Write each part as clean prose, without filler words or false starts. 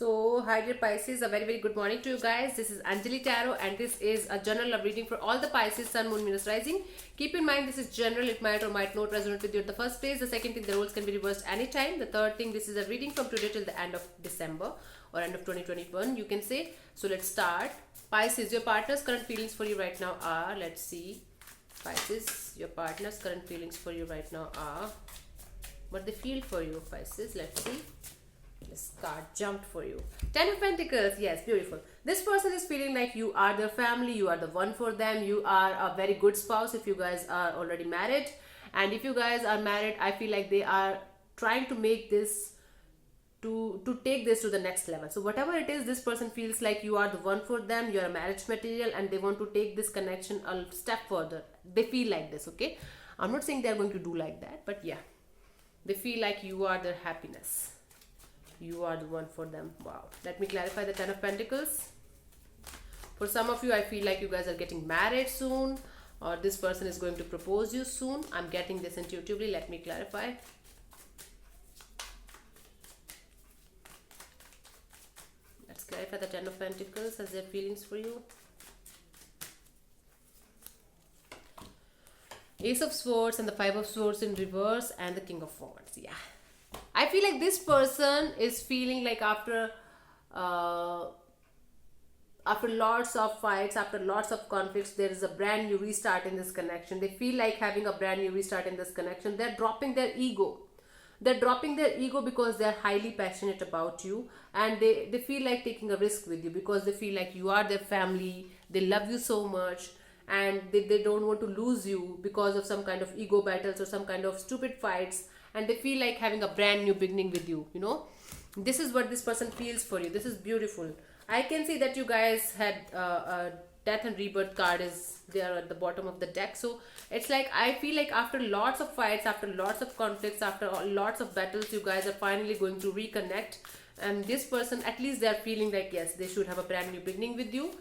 So, hi dear Pisces, a very good morning to you guys. This is Anjali Tarot, and this is a general love reading for all the Pisces, Sun, Moon, Venus, Rising. Keep in mind, this is general. It might or might not resonate with you at the first place. The second thing, the roles can be reversed anytime. The third thing, this is a reading from today till the end of December or end of 2021, you can say. So, let's start. Pisces, your partner's current feelings for you right now are, let's see. Pisces, your partner's current feelings for you right now are, what they feel for you, Pisces. Let's see. This card jumped for you. Ten of Pentacles. Yes, beautiful. This person is feeling like you are their family. You are the one for them. You are a very good spouse if you guys are already married. And if you guys are married, I feel like they are trying to make this to take this to the next level. So whatever it is, this person feels like you are the one for them. You are a marriage material, and they want to take this connection a step further. They feel like this. Okay, I'm not saying they are going to do like that, but yeah, they feel like you are their happiness. You are the one for them. Wow. Let me clarify the Ten of Pentacles. For some of you, I feel like you guys are getting married soon, or this person is going to propose you soon. I'm getting this intuitively. Let me clarify. Let's clarify the Ten of Pentacles as their feelings for you. Ace of Swords and the Five of Swords in reverse and the King of Wands. Yeah. I feel like this person is feeling like after lots of fights, after lots of conflicts, there is a brand new restart in this connection. They feel like having a brand new restart in this connection. They're dropping their ego. They're dropping their ego because they're highly passionate about you, and they feel like taking a risk with you because they feel like you are their family. They love you so much, and they don't want to lose you because of some kind of ego battles or some kind of stupid fights, and they feel like having a brand new beginning with you. This is what this person feels for you. This is beautiful. I can see that you guys had a death and rebirth card is there at the bottom of the deck. So it's like, I feel like after lots of fights, after lots of conflicts, after lots of battles, you guys are finally going to reconnect. And this person, at least they're feeling like, yes, they should have a brand new beginning with you,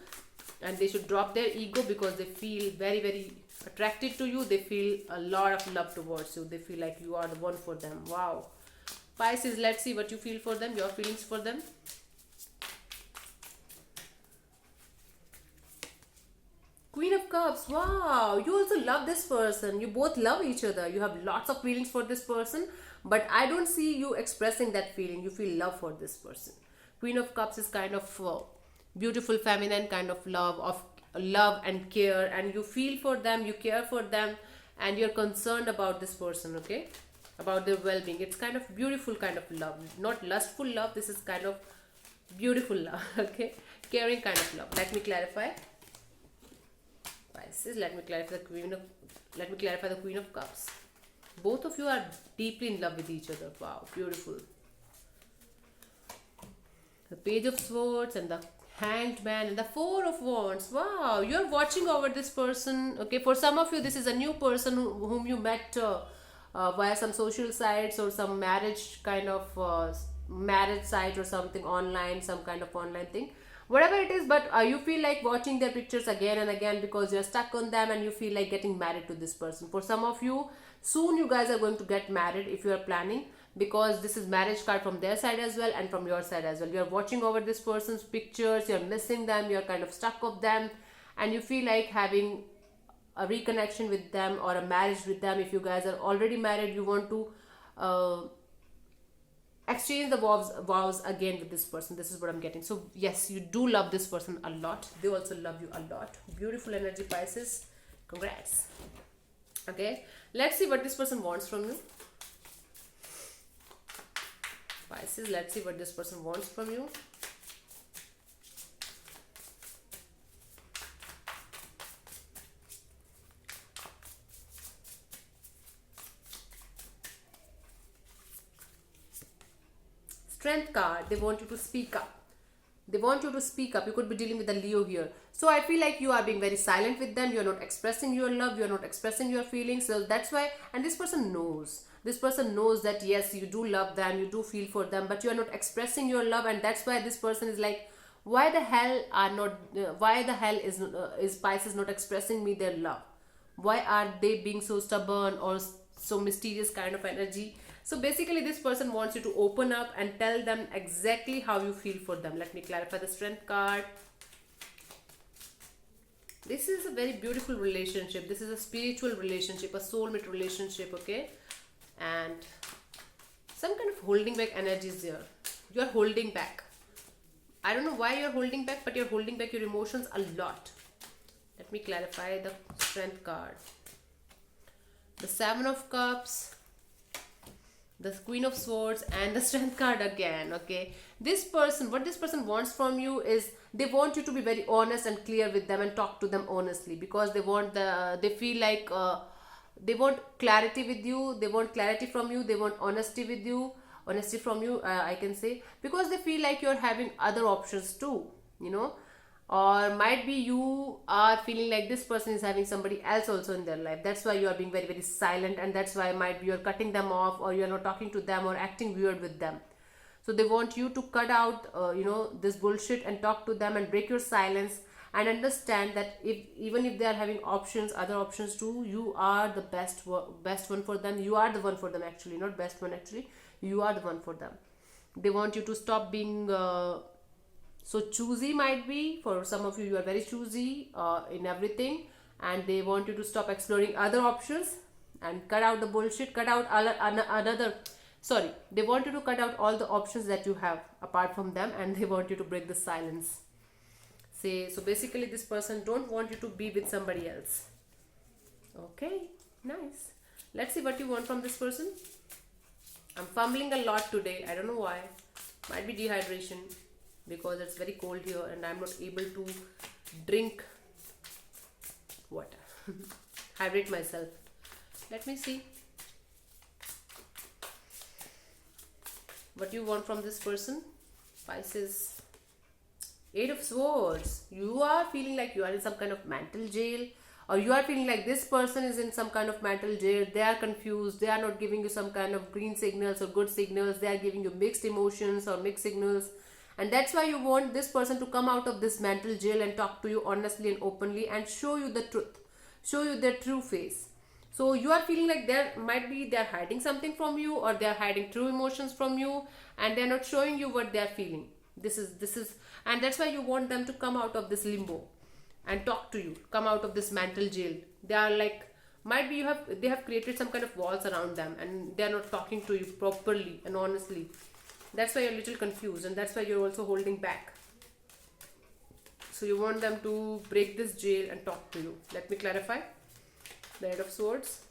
and they should drop their ego because they feel very attracted to you. They feel a lot of love towards you. They feel like you are the one for them. Wow. Pisces, let's see what you feel for them, your feelings for them. Queen of Cups. Wow, you also love this person. You both love each other. You have lots of feelings for this person, but I don't see you expressing that feeling. You feel love for this person. Queen of Cups is kind of beautiful feminine kind of love and care, and you feel for them, you care for them, and you're concerned about this person, okay, about their well-being. It's kind of beautiful kind of love, not lustful love. This is kind of beautiful love. Okay, caring kind of love. Let me clarify, Pisces. Let me clarify the Queen of Cups. Both of you are deeply in love with each other. Wow, beautiful. The Page of Swords and the Hanged Man and the Four of Wands. Wow, you're watching over this person. Okay, for some of you, this is a new person whom you met via some social sites or some marriage kind of marriage site or something online, some kind of online thing. Whatever it is, but you feel like watching their pictures again and again because you're stuck on them, and you feel like getting married to this person. For some of you, soon you guys are going to get married if you are planning, because this is marriage card from their side as well and from your side as well. You're watching over this person's pictures, you're missing them, you're kind of stuck of them, and you feel like having a reconnection with them or a marriage with them. If you guys are already married, you want to exchange the vows again with this person. This is what I'm getting. So yes, you do love this person a lot. They also love you a lot. Beautiful energy, Pisces. Congrats. Okay, let's see what this person wants from you. Pisces, let's see what this person wants from you. Strength card. They want you to speak up. They want you to speak up. You could be dealing with a Leo here. So I feel like you are being very silent with them. You're not expressing your love. You're not expressing your feelings. So that's why, and this person knows. This person knows that yes, you do love them. You do feel for them, but you are not expressing your love. And that's why this person is like, why the hell is Pisces not expressing me their love? Why are they being so stubborn or so mysterious kind of energy? So basically this person wants you to open up and tell them exactly how you feel for them. Let me clarify the Strength card. This is a very beautiful relationship. This is a spiritual relationship, a soulmate relationship, okay? And some kind of holding back energy is there. You are holding back. I don't know why you're holding back, but you're holding back your emotions a lot. Let me clarify the Strength card. The Seven of Cups, the Queen of Swords, and the Strength card again, okay? This person, what this person wants from you is they want you to be very honest and clear with them and talk to them honestly, because they feel like they want clarity with you, they want clarity from you, they want honesty with you, honesty from you, I can say, because they feel like you're having other options too, you know. Or might be you are feeling like this person is having somebody else also in their life. That's why you are being very, very silent, and that's why might be you're cutting them off, or you're not talking to them, or acting weird with them. So they want you to cut out this bullshit and talk to them and break your silence, and understand that even if they are having other options too, you are the best one for them. You are the one for them, actually, not best one, actually, you are the one for them. They want you to stop being so choosy. Might be for some of you, you are very choosy in everything, and they want you to stop exploring other options and cut out the bullshit, cut out they want you to cut out all the options that you have apart from them, and they want you to break the silence. So basically this person don't want you to be with somebody else. Okay, nice. Let's see what you want from this person. I'm fumbling a lot today, I don't know why. Might be dehydration, because it's very cold here and I'm not able to drink water. Hydrate myself. Let me see what you want from this person. Pisces. 8 of Swords. You are feeling like you are in some kind of mental jail, or you are feeling like this person is in some kind of mental jail. They are confused. They are not giving you some kind of green signals or good signals. They are giving you mixed emotions or mixed signals. And that's why you want this person to come out of this mental jail and talk to you honestly and openly and show you the truth, show you their true face. So you are feeling like they're hiding something from you, or they're hiding true emotions from you, and they're not showing you what they're feeling. This is and that's why you want them to come out of this limbo and talk to you, come out of this mental jail. They are like, might be they have created some kind of walls around them, and they're not talking to you properly and honestly. That's why you're a little confused, and that's why you're also holding back. So you want them to break this jail and talk to you. Let me clarify. The 8 of Swords.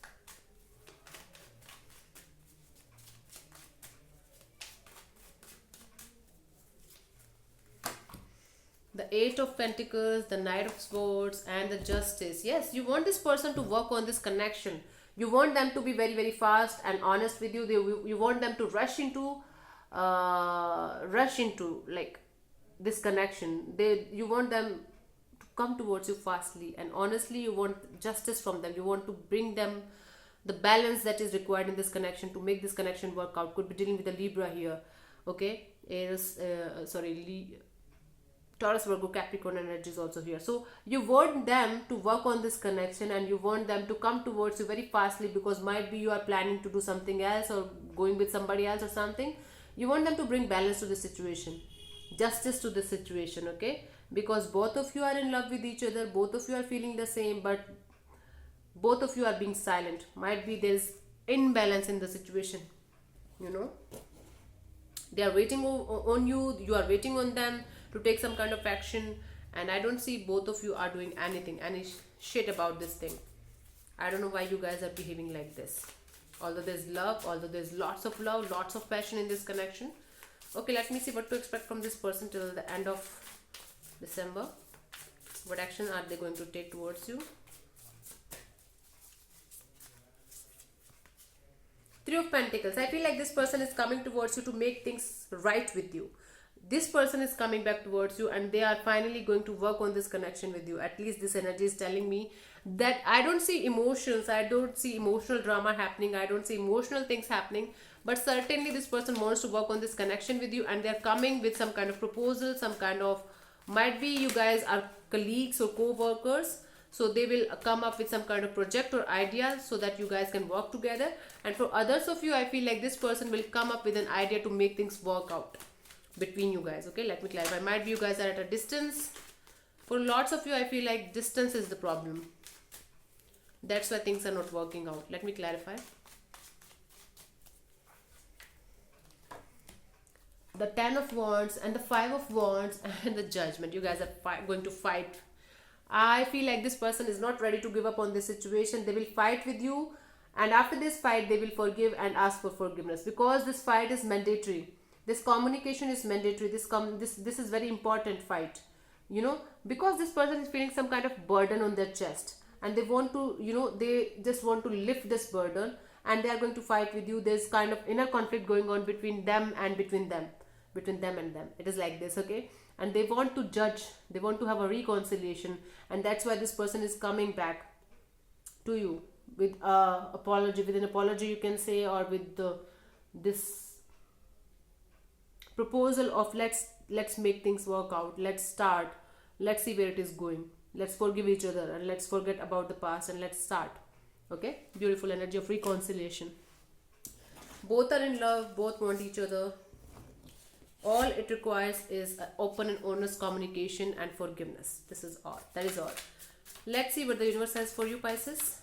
The 8 of Pentacles, the Knight of Swords, and the Justice. Yes, you want this person to work on this connection. You want them to be very, very fast and honest with you. You want them to rush into like this connection. You want them to come towards you fastly and honestly. You want justice from them. You want to bring them the balance that is required in this connection to make this connection work out. Could be dealing with a Libra here, okay? Taurus, Virgo, Capricorn energy is also here. So you want them to work on this connection, and you want them to come towards you very fastly, because might be you are planning to do something else or going with somebody else or something. You want them to bring balance to the situation, justice to the situation, okay? Because both of you are in love with each other, both of you are feeling the same, but both of you are being silent. Might be there's imbalance in the situation, you know. They are waiting on you, you are waiting on them to take some kind of action, and I don't see both of you are doing any shit about this thing. I don't know why you guys are behaving like this. Although there's love, although there's lots of love, lots of passion in this connection. Okay, let me see what to expect from this person till the end of December. What action are they going to take towards you? 3 of Pentacles. I feel like this person is coming towards you to make things right with you. This person is coming back towards you, and they are finally going to work on this connection with you. At least this energy is telling me that I don't see emotions, I don't see emotional drama happening, I don't see emotional things happening, but certainly this person wants to work on this connection with you, and they're coming with some kind of proposal, some kind of, might be you guys are colleagues or co-workers. So they will come up with some kind of project or idea so that you guys can work together. And for others of you, I feel like this person will come up with an idea to make things work out between you guys. Okay, let me clarify. Might be you guys are at a distance. For lots of you, I feel like distance is the problem. That's why things are not working out. Let me clarify. The 10 of Wands and the 5 of Wands and the Judgment. You guys are going to fight. I feel like this person is not ready to give up on this situation. They will fight with you, and after this fight they will forgive and ask for forgiveness, because this fight is mandatory. This communication is mandatory. This is very important fight, you know, because this person is feeling some kind of burden on their chest, and they want to, you know, they just want to lift this burden, and they are going to fight with you. There's kind of inner conflict going on between them and between them and them. It is like this, okay? And they want to judge, they want to have a reconciliation, and that's why this person is coming back to you with apology, with an apology you can say, or with this proposal of let's make things work out, let's start, let's see where it is going, let's forgive each other, and let's forget about the past and let's start. Okay, beautiful energy of reconciliation. Both are in love, both want each other. All it requires is open and honest communication and forgiveness. This is all. That is all. Let's see what the universe has for you, Pisces.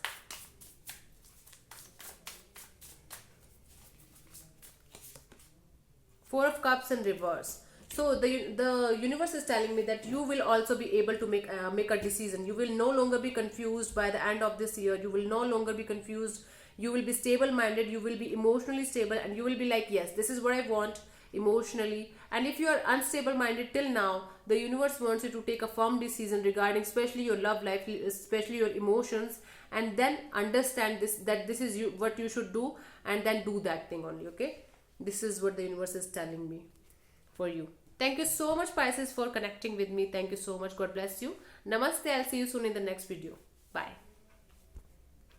Four of Cups in reverse. So the universe is telling me that you will also be able to make a decision. You will no longer be confused by the end of this year. You will no longer be confused. You will be stable minded. You will be emotionally stable, and you will be like, yes, this is what I want emotionally. And if you are unstable minded till now, the universe wants you to take a firm decision regarding especially your love life, especially your emotions, and then understand that this is what you should do, and then do that thing only. Okay, this is what the universe is telling me for you. Thank you so much, Pisces, for connecting with me. Thank you so much. God bless you. Namaste. I'll see you soon in the next video. Bye.